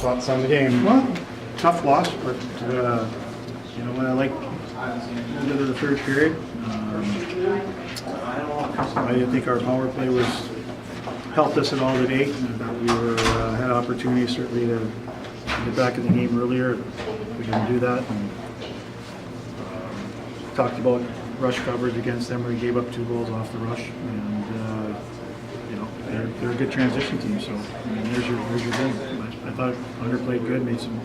thoughts on the game? Well, tough loss, but you know what I like into the third period. I didn't think our power play helped us at all today. We had opportunities certainly to get back in the game earlier. We didn't do that. And, talked about rush coverage against them where we gave up 2 goals off the rush. And you know, they're a good transition team. So I mean, there's your thing. I thought Hunter played good, made some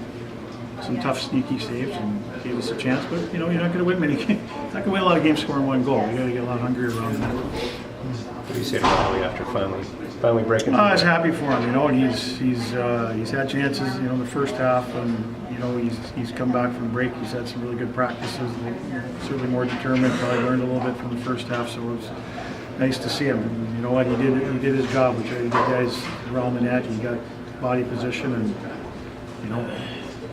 tough, sneaky saves, and gave us a chance. But you know, you're not going to win many games. Not going to win a lot of games scoring 1 goal. You got to get a lot hungrier around the net. What do you say to Riley after finally breaking? I was happy for him. You know, and he's had chances. You know, in the first half, and you know, he's come back from break. He's had some really good practices. Certainly more determined. Probably learned a little bit from the first half. So it was nice to see him. And you know what? He did his job. We tried to get guys around the net. He got body position, and you know,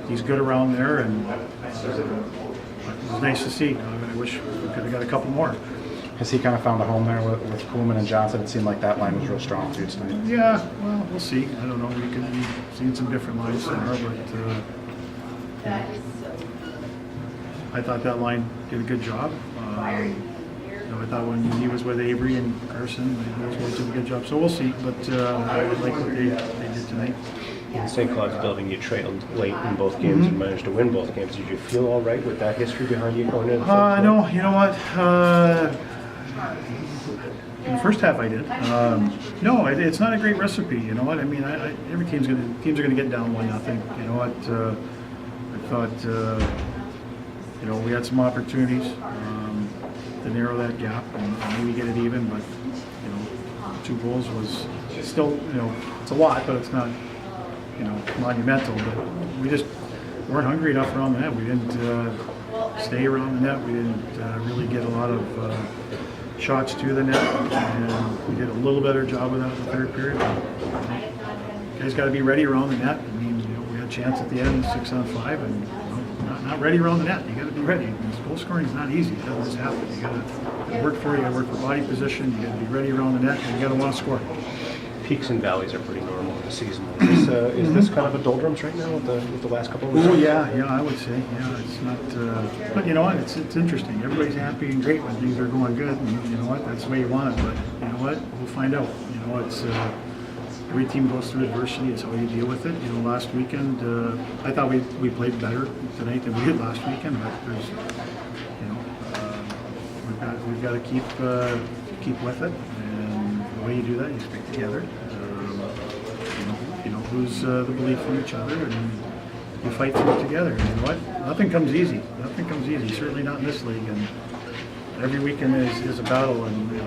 he's good around there. And it was nice to see. I wish we could have got a couple more. Has he kind of found a home there with Kuhlman and Johnson? It seemed like that line was real strong for you tonight. Yeah, well, we'll see. I don't know. We could be seeing some different lines there, but I thought that line did a good job. You know, I thought when he was with Avery and Karson, those boys did a good job. So we'll see. But I like what they did tonight. In St. Cloud's building, you trailed late in both games and managed to win both games. Did you feel all right with that history behind you going in? No, you know what? In the first half, I did. No, it's not a great recipe. You know what? I mean, every teams are gonna get down 1-0. You know what? I thought you know, we had some opportunities to narrow that gap and maybe get it even, but you know, 2 goals was still, you know, it's a lot, but it's not, you know, monumental. But we just weren't hungry enough around the net. We didn't stay around the net. We didn't really get a lot of shots to the net, and we did a little better job of that in the third period. You guys got to be ready around the net. I mean, you know, we had a chance at the end, 6-on-5, and you know, not ready around the net. You got to be ready. Goal scoring is not easy. It doesn't just happen. You got to work for it. You got to work for body position. You got to be ready around the net, and you got to want to score. Peaks and valleys are pretty normal in the season. Is this kind of a doldrums right now with the last couple of weeks? Oh yeah, I would say, yeah, it's not. But you know what? It's interesting. Everybody's happy and great when things are going good. And you know what? That's the way you want it. But you know what? We'll find out. You know, it's every team goes through adversity. It's how you deal with it. You know, last weekend I thought we played better tonight than we did last weekend. But there's, you know, we've got to keep with it. The way you do that, you stick together. You know, lose the belief in each other, and you fight through it together. And you know what? Nothing comes easy. Nothing comes easy. Certainly not in this league. And every weekend is a battle. And you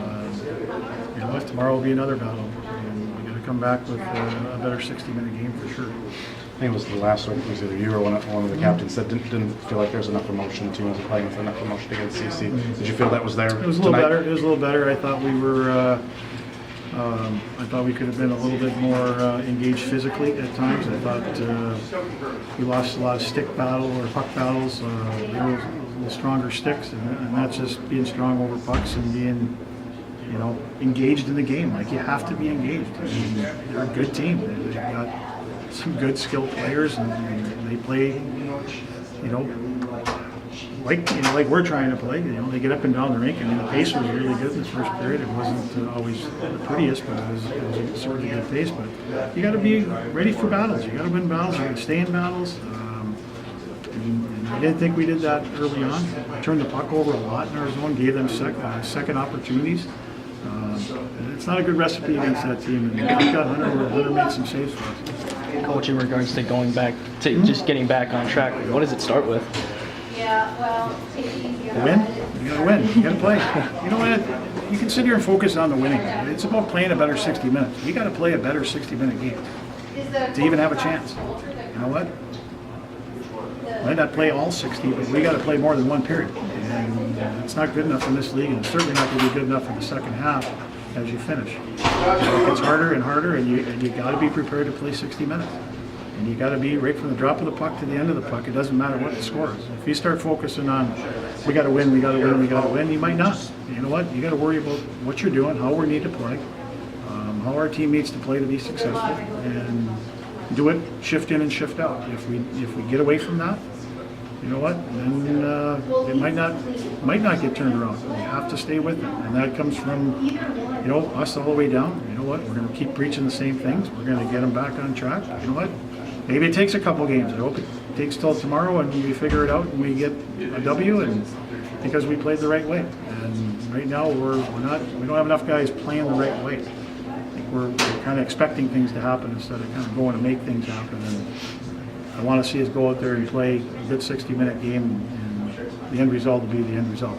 know what? Tomorrow will be another battle. And we got to come back with a better 60-minute game for sure. I think it was the last one. It was either you or one of the captains said didn't feel like there was enough emotion. The team wasn't playing with enough emotion against CC. Did you feel that was there? It was a little better. It was a little better. I thought we were. I thought we could have been a little bit more engaged physically at times. I thought we lost a lot of stick battle or puck battles. They were a little stronger sticks, and that's just being strong over pucks and being, you know, engaged in the game. Like, you have to be engaged. I mean, they're a good team. They've got some good skilled players, and they play, you know, like we're trying to play. You know, they get up and down the rink. I mean, the pace was really good in this first period. It wasn't always the prettiest, but it was a certainly good pace. But you got to be ready for battles. You got to win battles. You got to stay in battles. And I didn't think we did that early on. Turned the puck over a lot in our zone. Gave them second opportunities. It's not a good recipe against that team. And we've got Hunter made some saves for us. Coach, in regards to going back to just getting back on track, what does it start with? Win? You gotta win. You gotta play. You know what? You can sit here and focus on the winning. It's about playing a better 60 minutes. You gotta play a better 60-minute game to even have a chance. You know what? Might not play all 60, but we gotta play more than one period. And it's not good enough in this league, and it's certainly not gonna be good enough in the second half as you finish. It gets harder and harder, and you gotta be prepared to play 60 minutes. And you got to be right from the drop of the puck to the end of the puck. It doesn't matter what the score is. If you start focusing on, we got to win, we got to win, we got to win, you might not. You know what? You got to worry about what you're doing, how we need to play, how our team needs to play to be successful, and do it shift in and shift out. If we get away from that, you know what, then it might not get turned around. We have to stay with it, and that comes from, you know, us all the way down. You know what, we're going to keep preaching the same things. We're going to get them back on track. You know what, maybe it takes a couple games. I hope it takes till tomorrow and we figure it out and we get a W, and because we played the right way. And right now we don't have enough guys playing the right way. I think we're kind of expecting things to happen instead of kind of going to make things happen. And I want to see us go out there and play a good 60-minute game, and the end result will be the end result.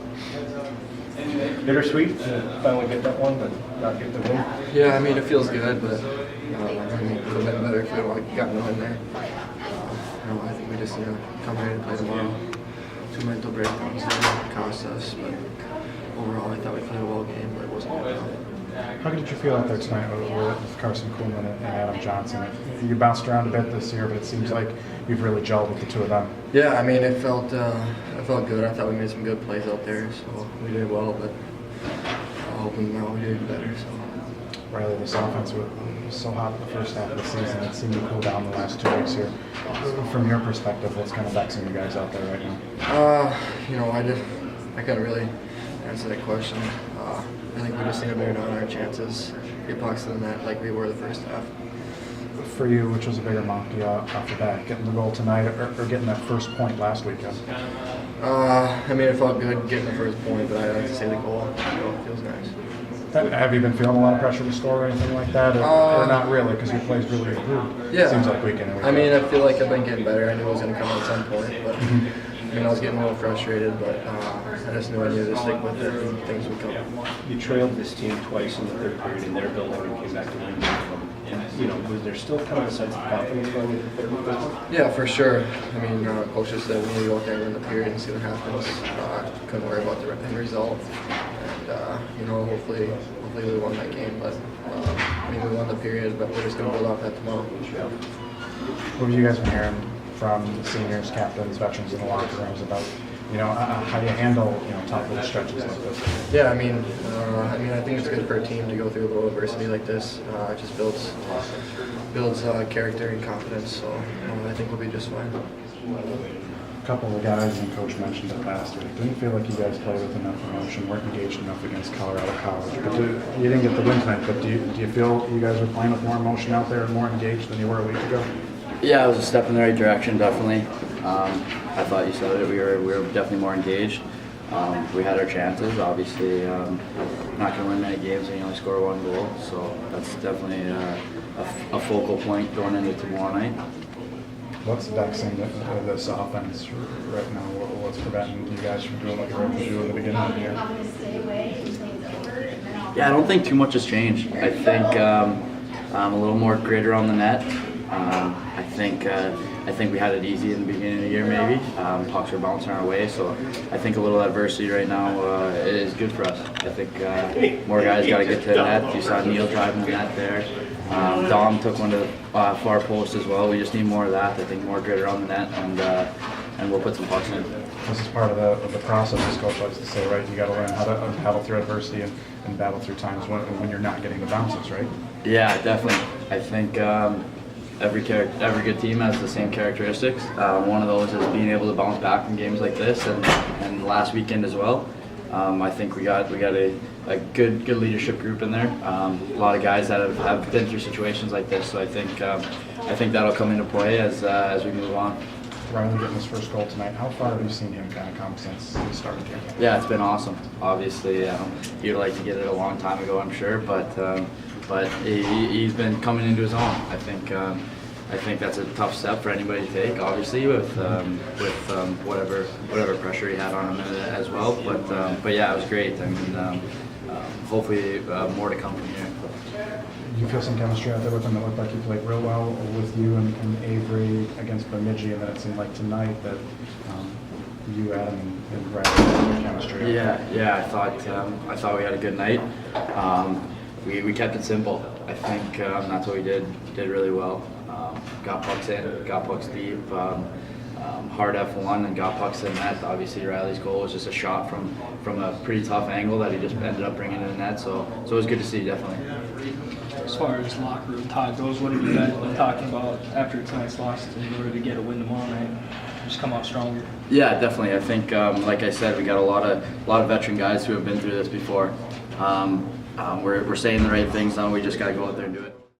Bittersweet to finally get that one, but not get the win. Yeah, I mean, it feels good, but I mean, it would have been better if we had gotten the win there. I think we just need to come here and play tomorrow. 2 mental breakdowns that cost us, but overall, I thought we played a well game, but it wasn't good enough. How did you feel out there tonight with Karson Kuhlman and Adam Johnson? You bounced around a bit this year, but it seems like you've really gelled with the two of them. Yeah, I mean, it felt good. I thought we made some good plays out there, so we did well, but I'm hoping now we did better. So. Riley, this offense was so hot the first half of the season. It seemed to cool down the last 2 weeks here. From your perspective, what's kind of vexing you guys out there right now? You know, I couldn't really answer that question. I think we just need to bear down our chances, get pucks to the net like we were the first half. For you, which was a bigger monkey off the bat, getting the goal tonight or getting that first point last weekend? I mean, it felt good getting the first point, but I'd like to say the goal. You know, it feels nice. Have you been feeling a lot of pressure to score or anything like that, or not really, because your play's really improved? Yeah. Seems like week in and week out. I mean, I feel like I've been getting better. I knew it was going to come at some point, but I mean, I was getting a little frustrated, but I just knew I needed to stick with it and things would come. You trailed this team twice in the third period in their building and came back to win. And, you know, was there still kind of a sense of confidence going into the third and fourth? Yeah, for sure. I mean, coach just said we need to go out there and win the period and see what happens. Couldn't worry about the end result. And, you know, hopefully we won that game. But, I mean, we won the period, but we're just going to build off that tomorrow. What have you guys been hearing from the seniors, captains, veterans in the locker rooms about, you know, how do you handle, you know, tough little stretches like this? Yeah, I mean, I think it's good for a team to go through a little adversity like this. It just builds character and confidence. So I think we'll be just fine. A couple of the guys and coach mentioned it last week. Didn't feel like you guys played with enough emotion, weren't engaged enough against Colorado College. But you didn't get the win tonight. But do you feel you guys were playing with more emotion out there and more engaged than you were a week ago? Yeah, it was a step in the right direction, definitely. I thought you said it. We were definitely more engaged. We had our chances. Obviously, not going to win many games when you only score one goal. So that's definitely a focal point going into tomorrow night. What's vexing this offense right now? What's preventing you guys from doing what you were able to do in the beginning of the year? Yeah, I don't think too much has changed. I think a little more grit around the net. I think we had it easy in the beginning of the year, maybe. Pucks were bouncing our way, so I think a little adversity right now is good for us. I think more guys got to get to the net. You saw Neil driving the net there. Dom took one to the far post as well. We just need more of that. I think more grit around the net, and we'll put some pucks in. This is part of the process, as coach likes to say, right? You got to learn how to battle through adversity and battle through times when you're not getting the bounces, right? Yeah, definitely. I think every good team has the same characteristics. One of those is being able to bounce back from games like this, and last weekend as well. I think we got a good leadership group in there. A lot of guys that have been through situations like this. So I think that'll come into play as we move on. Riley getting his first goal tonight. How far have you seen him kind of come since he started here? Yeah, it's been awesome. Obviously, you'd like to get it a long time ago, I'm sure, but he's been coming into his own. I think that's a tough step for anybody to take, obviously, with whatever pressure he had on him as well. But yeah, it was great. I mean, hopefully more to come from here. You feel some chemistry out there with him? It looked like he played real well with you and Avery against Bemidji, and then it seemed like tonight that you, Adam, and Riley had chemistry. Yeah. I thought we had a good night. We kept it simple. I think that's what we did really well. Got pucks in, got pucks deep, hard F1 and got pucks in net. Obviously Riley's goal was just a shot from a pretty tough angle that he just ended up bringing in the net, so it was good to see, definitely. far as locker room talk goes, what have you guys been talking about after tonight's loss in order to get a win tomorrow night? Just come out stronger. Yeah, definitely. I think, like I said, we got a lot of veteran guys who have been through this before. We're saying the right things now. We just got to go out there and do it.